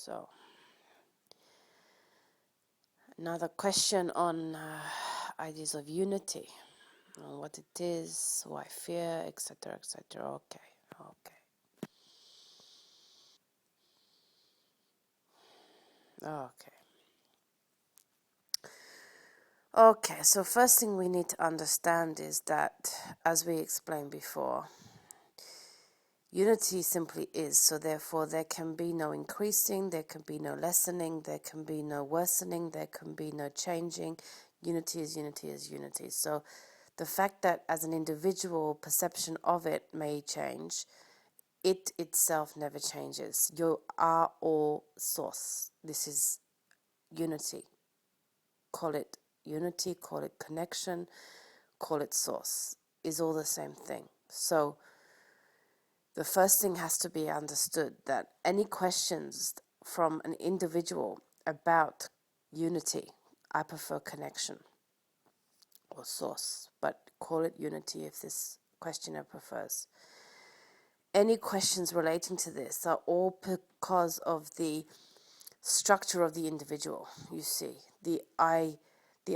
So, another question on ideas of unity, on what it is, why fear, etc., etc. Okay, so first thing we need to understand is that, as we explained before, unity simply is, so therefore there can be no increasing, there can be no lessening, there can be no worsening, there can be no changing. Unity is unity is unity. So the fact that as an individual perception of it may change, it itself never changes. You are all source. This is unity. Call it unity, call it connection, call it source. Is all the same thing. So the first thing has to be understood that any questions from an individual about unity, I prefer connection or source, but call it unity if this questioner prefers. Any questions relating to this are all because of the structure of the individual, you see. The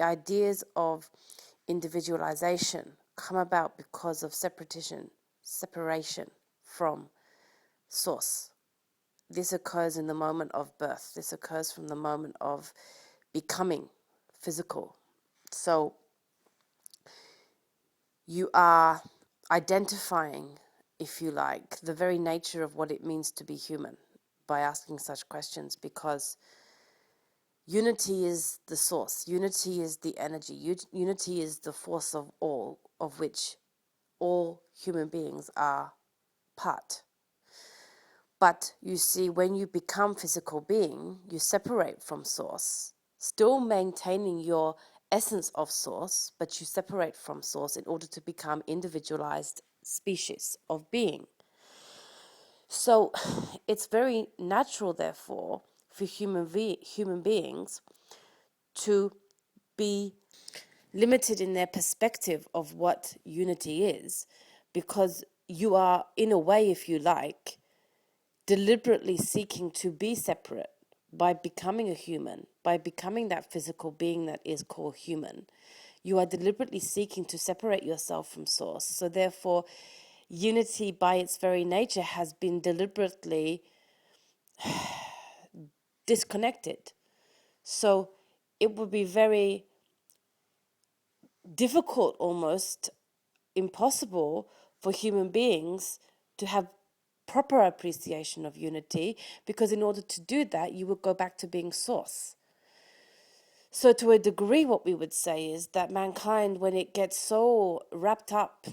ideas of individualization come about because of separation from source. This occurs in the moment of birth. This occurs from the moment of becoming physical. So you are identifying, if you like, the very nature of what it means to be human by asking such questions, because unity is the source. Unity is the energy. Unity is the force of all, of which all human beings are part. But you see, when you become physical being, you separate from source, still maintaining your essence of source, but you separate from source in order to become individualized species of being. So it's very natural, therefore, for human beings to be limited in their perspective of what unity is, because you are, in a way, if you like, deliberately seeking to be separate by becoming a human, by becoming that physical being that is called human. You are deliberately seeking to separate yourself from source. So therefore, unity by its very nature has been deliberately disconnected. So it would be very difficult, almost impossible, for human beings to have proper appreciation of unity, because in order to do that, you would go back to being source. So to a degree, what we would say is that mankind, when it gets so wrapped up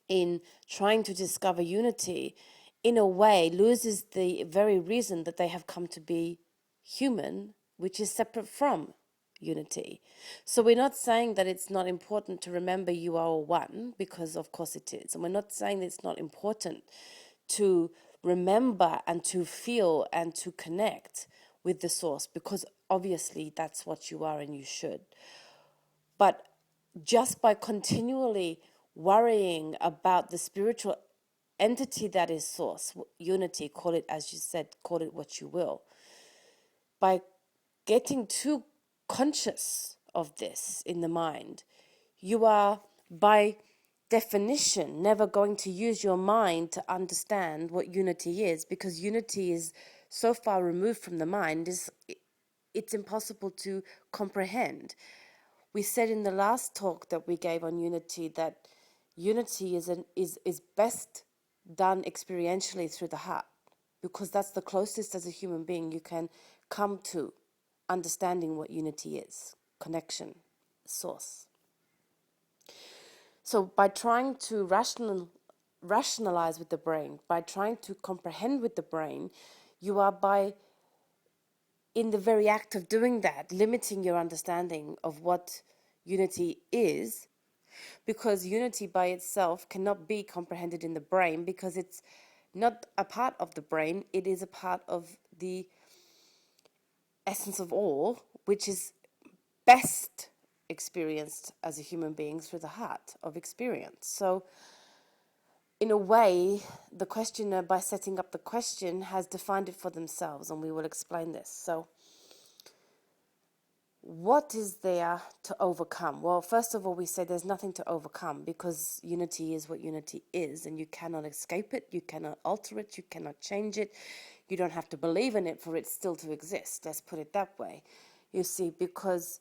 in trying to discover unity, in a way loses the very reason that they have come to be human, which is separate from unity. So we're not saying that it's not important to remember you are all one, because of course it is. And we're not saying that it's not important to remember and to feel and to connect with the source, because obviously that's what you are and you should. But just by continually worrying about the spiritual entity that is source, unity, call it as you said, call it what you will, by getting too conscious of this in the mind, you are by definition never going to use your mind to understand what unity is, because unity is so far removed from the mind, it's impossible to comprehend. We said in the last talk that we gave on unity that unity is best done experientially through the heart, because that's the closest as a human being you can come to understanding what unity is, connection, source. So by trying to rationalize with the brain, by trying to comprehend with the brain, you are, by in the very act of doing that, limiting your understanding of what unity is, because unity by itself cannot be comprehended in the brain, because it's not a part of the brain, it is a part of the essence of all, which is best experienced as a human being through the heart of experience. So in a way, the questioner, by setting up the question, has defined it for themselves, and we will explain this. So, what is there to overcome? Well, first of all, we say there's nothing to overcome, because unity is what unity is, and you cannot escape it, you cannot alter it, you cannot change it. You don't have to believe in it for it still to exist. Let's put it that way. You see, because,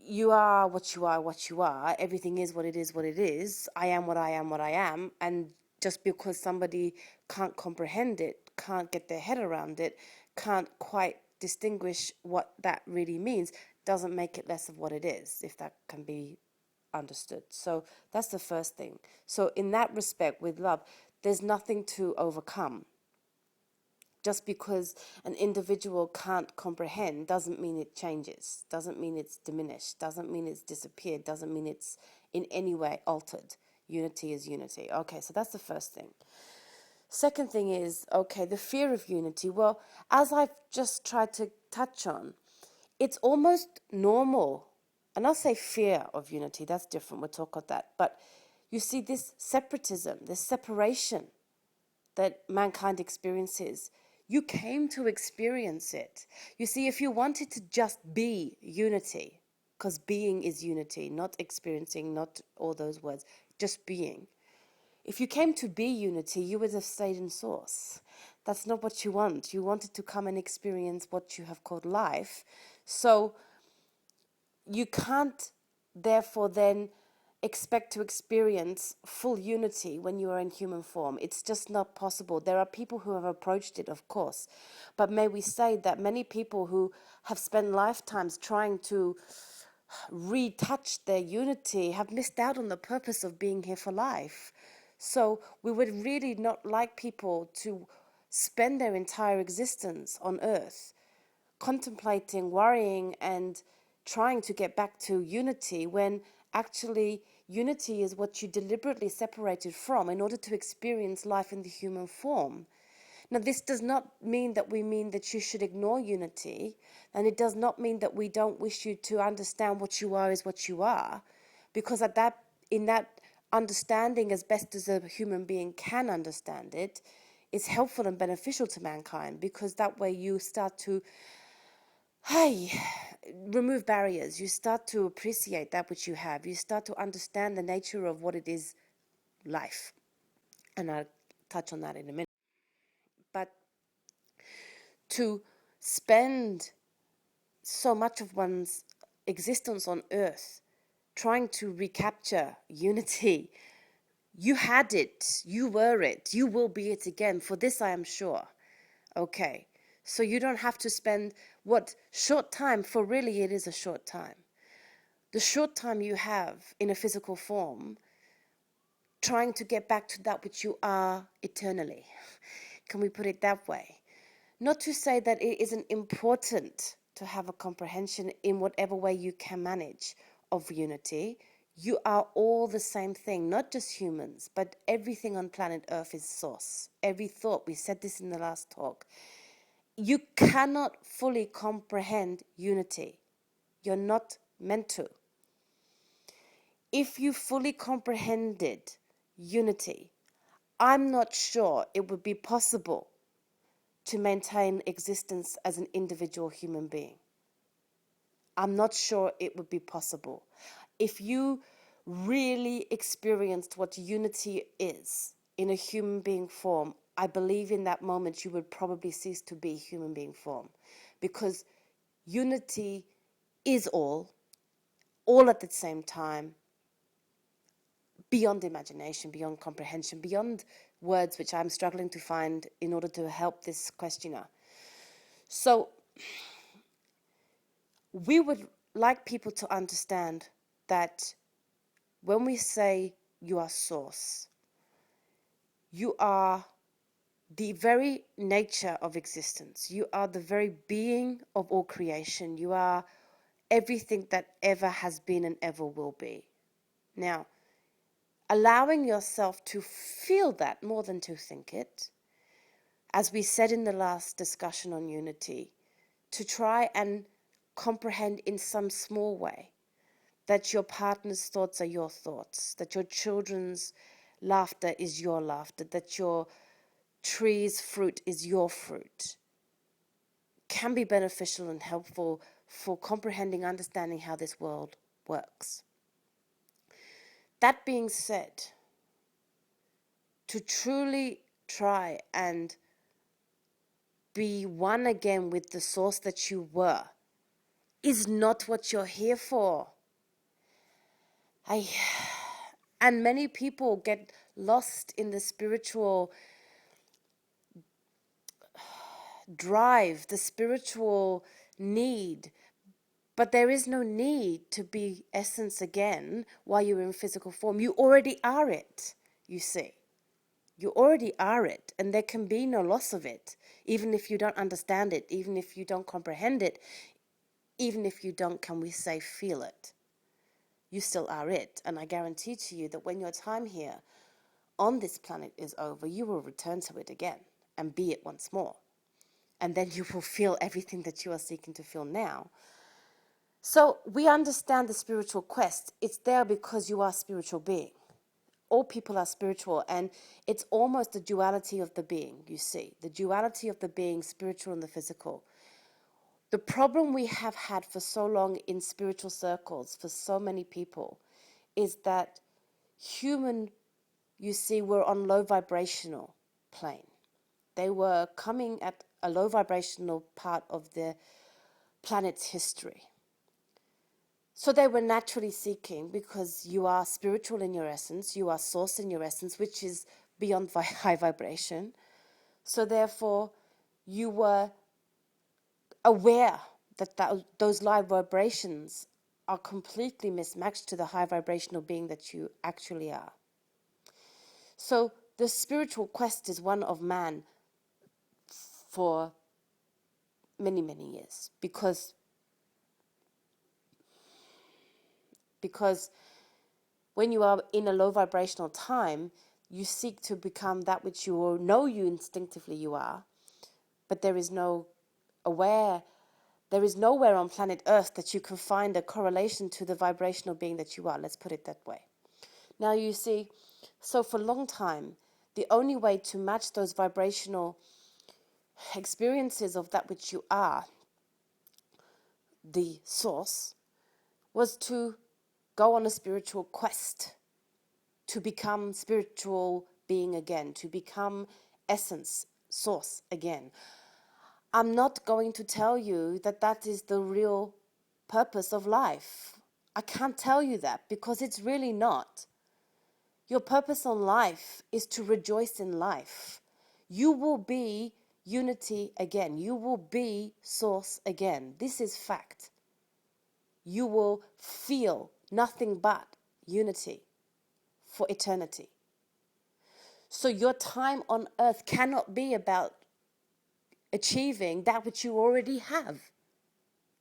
you are what you are, what you are. Everything is what it is, what it is. I am what I am, what I am. And just because somebody can't comprehend it, can't get their head around it, can't quite distinguish what that really means, doesn't make it less of what it is, if that can be understood. So that's the first thing. So in that respect, with love, there's nothing to overcome. Just because an individual can't comprehend doesn't mean it changes, doesn't mean it's diminished, doesn't mean it's disappeared, doesn't mean it's in any way altered. Unity is unity. Okay, so that's the first thing. Second thing is, okay, the fear of unity. Well, as I've just tried to touch on, it's almost normal. And I'll say fear of unity, that's different, we'll talk about that. But you see, this separatism, this separation that mankind experiences, you came to experience it. You see, if you wanted to just be unity, because being is unity, not experiencing, not all those words, just being. If you came to be unity, you would have stayed in source. That's not what you want. You wanted to come and experience what you have called life. So you can't, therefore, then expect to experience full unity when you are in human form. It's just not possible. There are people who have approached it, of course. But may we say that many people who have spent lifetimes trying to retouch their unity have missed out on the purpose of being here for life. So we would really not like people to spend their entire existence on earth contemplating, worrying, and trying to get back to unity, when actually unity is what you deliberately separated from in order to experience life in the human form. Now, this does not mean that we mean that you should ignore unity, and it does not mean that we don't wish you to understand what you are is what you are, because in that understanding, as best as a human being can understand it, is helpful and beneficial to mankind, because that way you start to remove barriers. You start to appreciate that which you have. You start to understand the nature of what it is, life. And I'll touch on that in a minute. But to spend so much of one's existence on earth trying to recapture unity, you had it, you were it, you will be it again. For this I am sure. Okay. So you don't have to spend what short time, for really it is a short time. The short time you have in a physical form, trying to get back to that which you are eternally. Can we put it that way? Not to say that it isn't important to have a comprehension in whatever way you can manage of unity. You are all the same thing, not just humans, but everything on planet Earth is source. Every thought, we said this in the last talk. You cannot fully comprehend unity. You're not meant to. If you fully comprehended unity, I'm not sure it would be possible to maintain existence as an individual human being. I'm not sure it would be possible. If you really experienced what unity is in a human being form, I believe in that moment you would probably cease to be human being form, because unity is all at the same time, beyond imagination, beyond comprehension, beyond words which I'm struggling to find in order to help this questioner. So we would like people to understand that when we say you are source, you are the very nature of existence. You are the very being of all creation. You are everything that ever has been and ever will be. Now, allowing yourself to feel that more than to think it, as we said in the last discussion on unity, to try and comprehend in some small way that your partner's thoughts are your thoughts, that your children's laughter is your laughter, that your tree's fruit is your fruit, can be beneficial and helpful for comprehending, understanding how this world works. That being said, to truly try and be one again with the source that you were is not what you're here for. And many people get lost in the spiritual drive, the spiritual need. But there is no need to be essence again while you're in physical form. You already are it, you see. You already are it, and there can be no loss of it, even if you don't understand it, even if you don't comprehend it, even if you don't, can we say, feel it. You still are it, and I guarantee to you that when your time here on this planet is over, you will return to it again and be it once more. And then you will feel everything that you are seeking to feel now. So we understand the spiritual quest. It's there because you are a spiritual being. All people are spiritual, and it's almost the duality of the being, you see. The duality of the being, spiritual and the physical. The problem we have had for so long in spiritual circles, for so many people, is that human, you see, were on low vibrational plane. They were coming at a low vibrational part of the planet's history. So they were naturally seeking, because you are spiritual in your essence, you are source in your essence, which is beyond high vibration. So therefore, you were aware that those live vibrations are completely mismatched to the high vibrational being that you actually are. So the spiritual quest is one of man for many, many years, because when you are in a low vibrational time, you seek to become that which you know you instinctively you are, but there is nowhere on planet Earth that you can find a correlation to the vibrational being that you are. Let's put it that way. Now you see, so for a long time, the only way to match those vibrational experiences of that which you are, the source, was to go on a spiritual quest, to become spiritual being again, to become essence, source again. I'm not going to tell you that that is the real purpose of life. I can't tell you that, because it's really not. Your purpose on life is to rejoice in life. You will be unity again. You will be source again. This is fact. You will feel nothing but unity for eternity. So your time on earth cannot be about achieving that which you already have.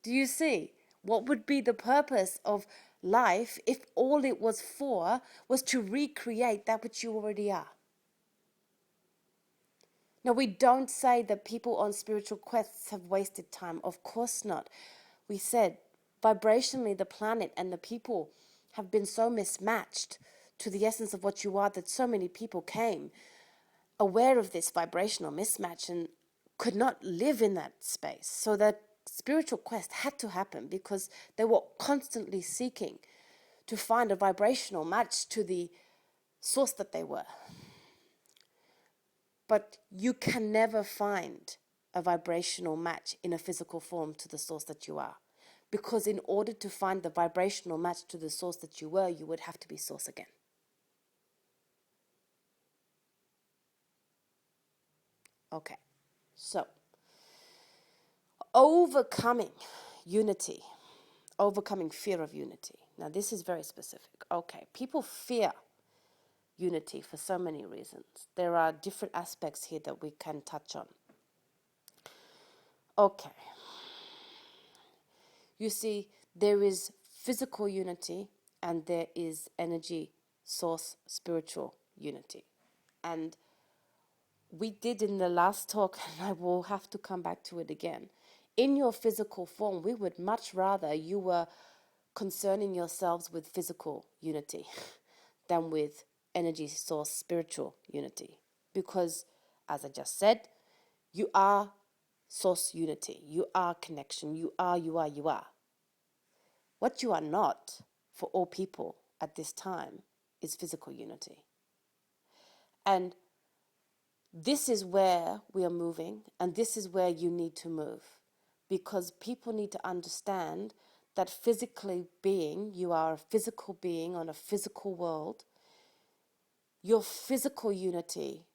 Do you see? What would be the purpose of life if all it was for was to recreate that which you already are? Now, we don't say that people on spiritual quests have wasted time. Of course not. We said vibrationally the planet and the people have been so mismatched to the essence of what you are that so many people came aware of this vibrational mismatch and could not live in that space. So that spiritual quest had to happen because they were constantly seeking to find a vibrational match to the source that they were. But you can never find a vibrational match in a physical form to the source that you are. Because in order to find the vibrational match to the source that you were, you would have to be source again. Okay, so overcoming unity, overcoming fear of unity. Now, this is very specific. Okay, people fear unity for so many reasons. There are different aspects here that we can touch on. Okay. You see, there is physical unity and there is energy, source, spiritual unity. And we did in the last talk, and I will have to come back to it again. In your physical form, we would much rather you were concerning yourselves with physical unity than with energy source spiritual unity. Because, as I just said, you are source unity. You are connection. You are, you are, you are. What you are not for all people at this time is physical unity. And this is where we are moving, and this is where you need to move. Because people need to understand that physically being, you are a physical being on a physical world. Your physical unity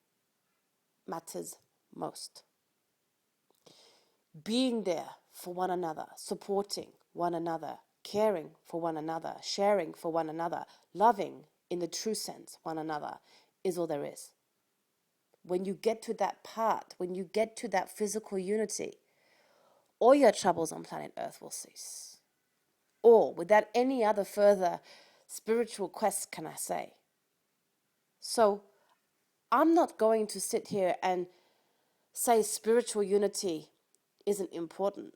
matters most. Being there for one another, supporting one another, caring for one another, sharing for one another, loving in the true sense one another is all there is. When you get to that part, when you get to that physical unity, all your troubles on planet Earth will cease. Or without any other further spiritual quest, can I say. So I'm not going to sit here and say spiritual unity isn't important.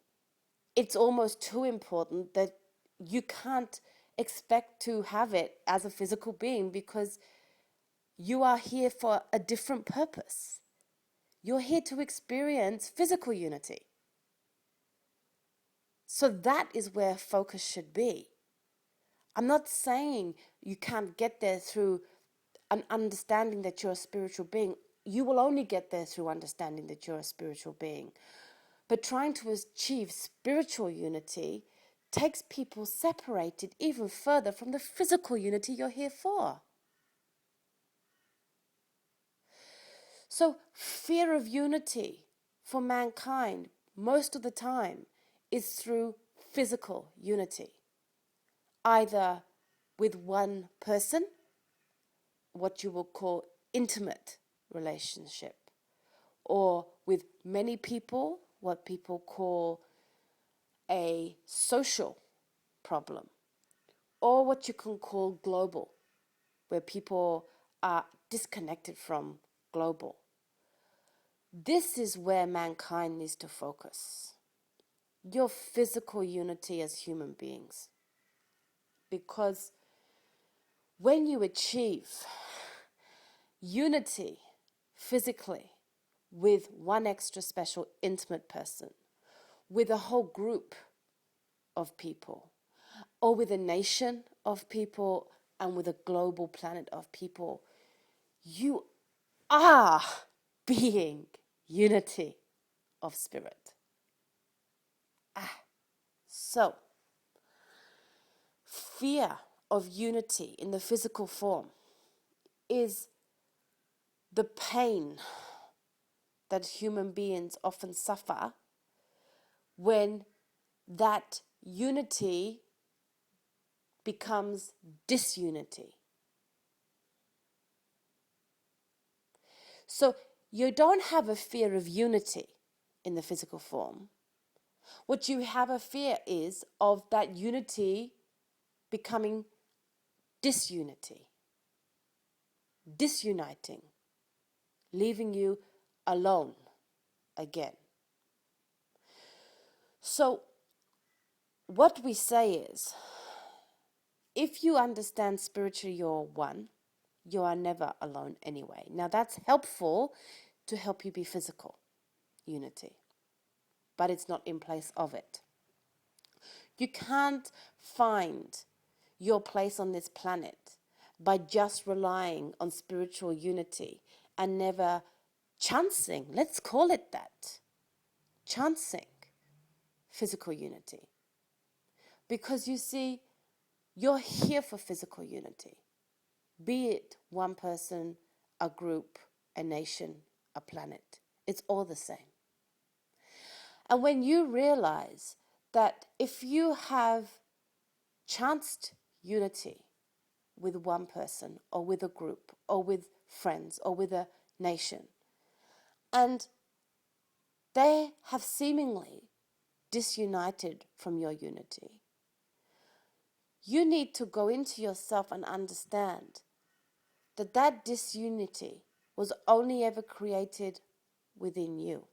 It's almost too important that you can't expect to have it as a physical being, because you are here for a different purpose. You're here to experience physical unity. So that is where focus should be. I'm not saying you can't get there through an understanding that you're a spiritual being. You will only get there through understanding that you're a spiritual being. But trying to achieve spiritual unity takes people separated even further from the physical unity you're here for. So fear of unity for mankind most of the time is through physical unity. Either with one person, what you will call intimate relationship, or with many people, what people call a social problem, or what you can call global, where people are disconnected from global. This is where mankind needs to focus. Your physical unity as human beings. Because when you achieve unity physically with one extra special intimate person, with a whole group of people, or with a nation of people, and with a global planet of people, you are being unity of spirit. So, fear of unity in the physical form is the pain that human beings often suffer when that unity becomes disunity. So you don't have a fear of unity in the physical form. What you have a fear is of that unity becoming disunity, disuniting, leaving you alone again. So what we say is, if you understand spiritually you're one, you are never alone anyway. Now that's helpful to help you be physical unity, but it's not in place of it. You can't find your place on this planet by just relying on spiritual unity and never chancing, let's call it that, chancing physical unity. Because you see, you're here for physical unity. Be it one person, a group, a nation, a planet. It's all the same. And when you realize that if you have chanced unity with one person or with a group or with friends or with a nation, and they have seemingly disunited from your unity, you need to go into yourself and understand that that disunity was only ever created within you.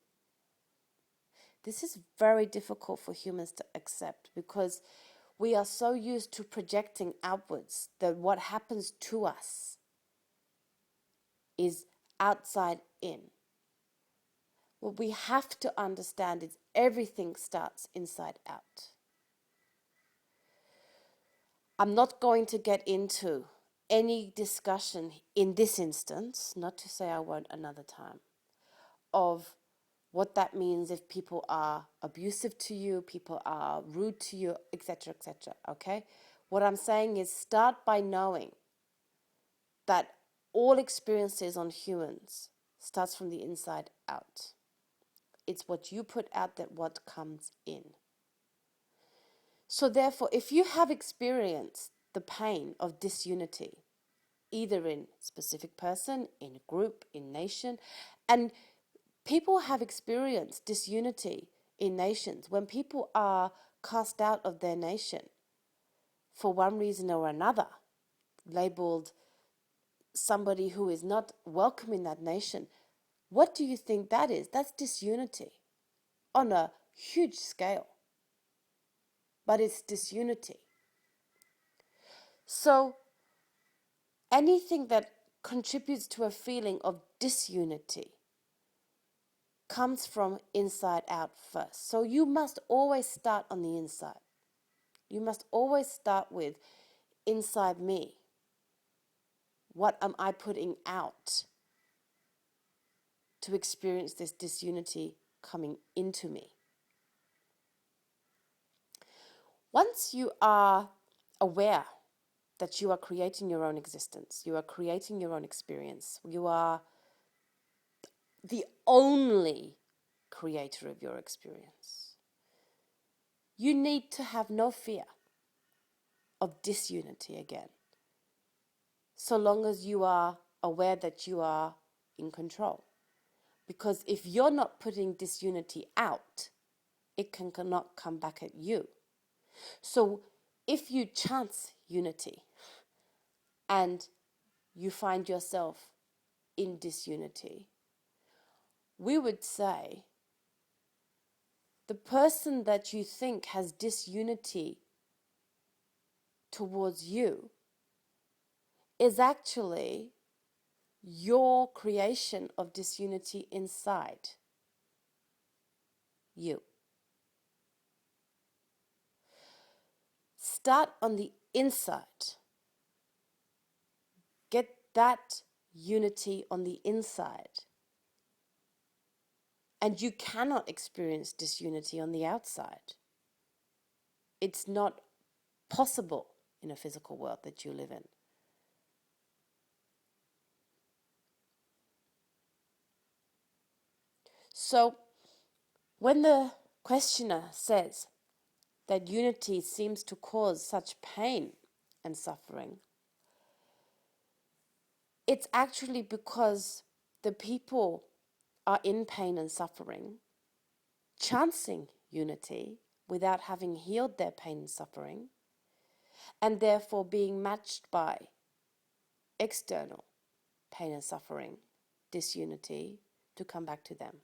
This is very difficult for humans to accept, because we are so used to projecting outwards that what happens to us is outside in. What we have to understand is everything starts inside out. I'm not going to get into any discussion in this instance, not to say I won't another time, of what that means if people are abusive to you, people are rude to you, etc., etc., okay? What I'm saying is start by knowing that all experiences on humans starts from the inside out. It's what you put out that what comes in. So therefore, if you have experienced the pain of disunity, either in specific person, in a group, in nation, and people have experienced disunity in nations when people are cast out of their nation for one reason or another, labeled somebody who is not welcome in that nation. What do you think that is? That's disunity on a huge scale. But it's disunity. So anything that contributes to a feeling of disunity comes from inside out first. So you must always start on the inside. You must always start with inside me. What am I putting out to experience this disunity coming into me? Once you are aware that you are creating your own existence, you are creating your own experience, you are the only creator of your experience, you need to have no fear of disunity again, so long as you are aware that you are in control. Because if you're not putting disunity out, it cannot come back at you. So if you chance unity and you find yourself in disunity, we would say the person that you think has disunity towards you is actually your creation of disunity inside you. Start on the inside. Get that unity on the inside. And you cannot experience disunity on the outside. It's not possible in a physical world that you live in. So, when the questioner says that unity seems to cause such pain and suffering, it's actually because the people are in pain and suffering, chancing unity without having healed their pain and suffering, and therefore being matched by external pain and suffering, disunity, to come back to them.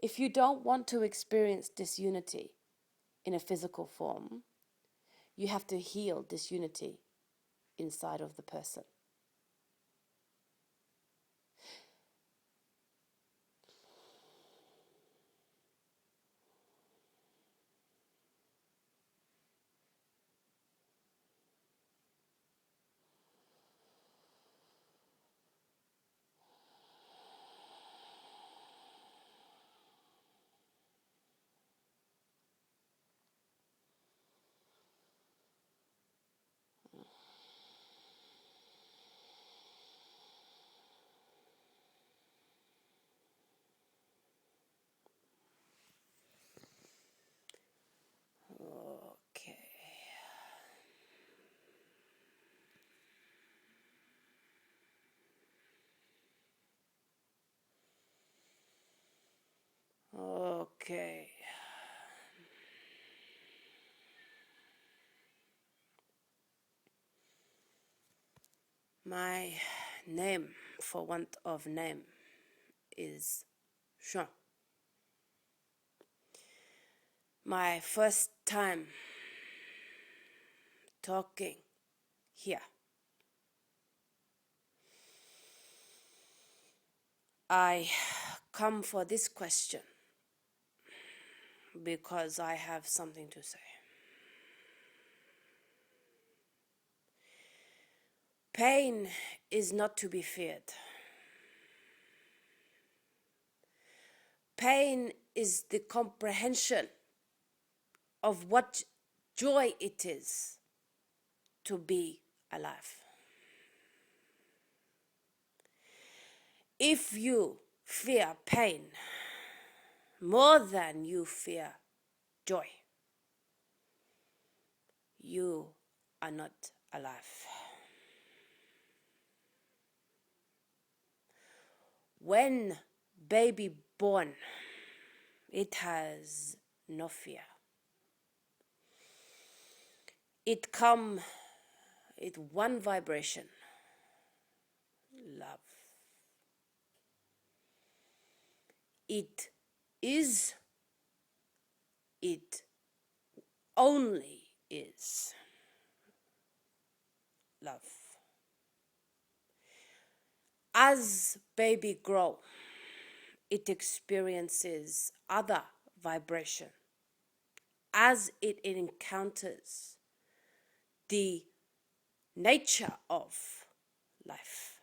If you don't want to experience disunity in a physical form, you have to heal disunity inside of the person. Okay. Okay. My name, for want of name, is Shong. My first time talking here. I come for this question because I have something to say. Pain is not to be feared. Pain is the comprehension of what joy it is to be alive. If you fear pain more than you fear joy, you are not alive. When baby born, it has no fear. It come with one vibration, love. It is, it only is love. As baby grow, it experiences other vibration as it encounters the nature of life.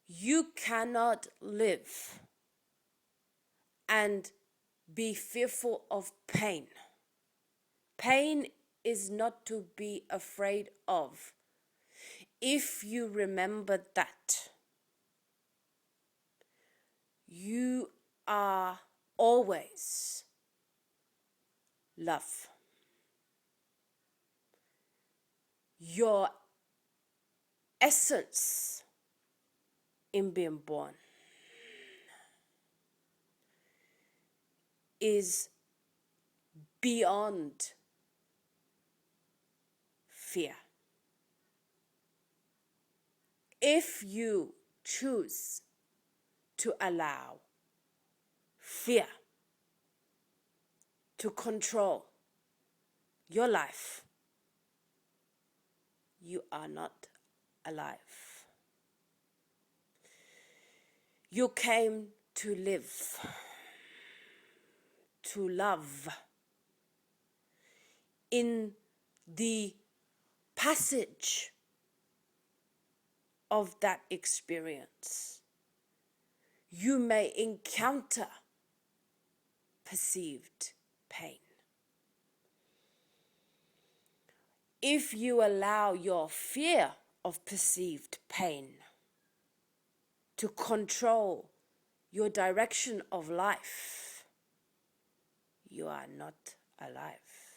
You cannot live and be fearful of pain. Pain is not to be afraid of. If you remember that, you are always love. Your essence in being born is beyond fear. If you choose to allow fear to control your life, you are not alive. You came to live, to love. In the passage of that experience, you may encounter perceived pain. If you allow your fear of perceived pain to control your direction of life, you are not alive.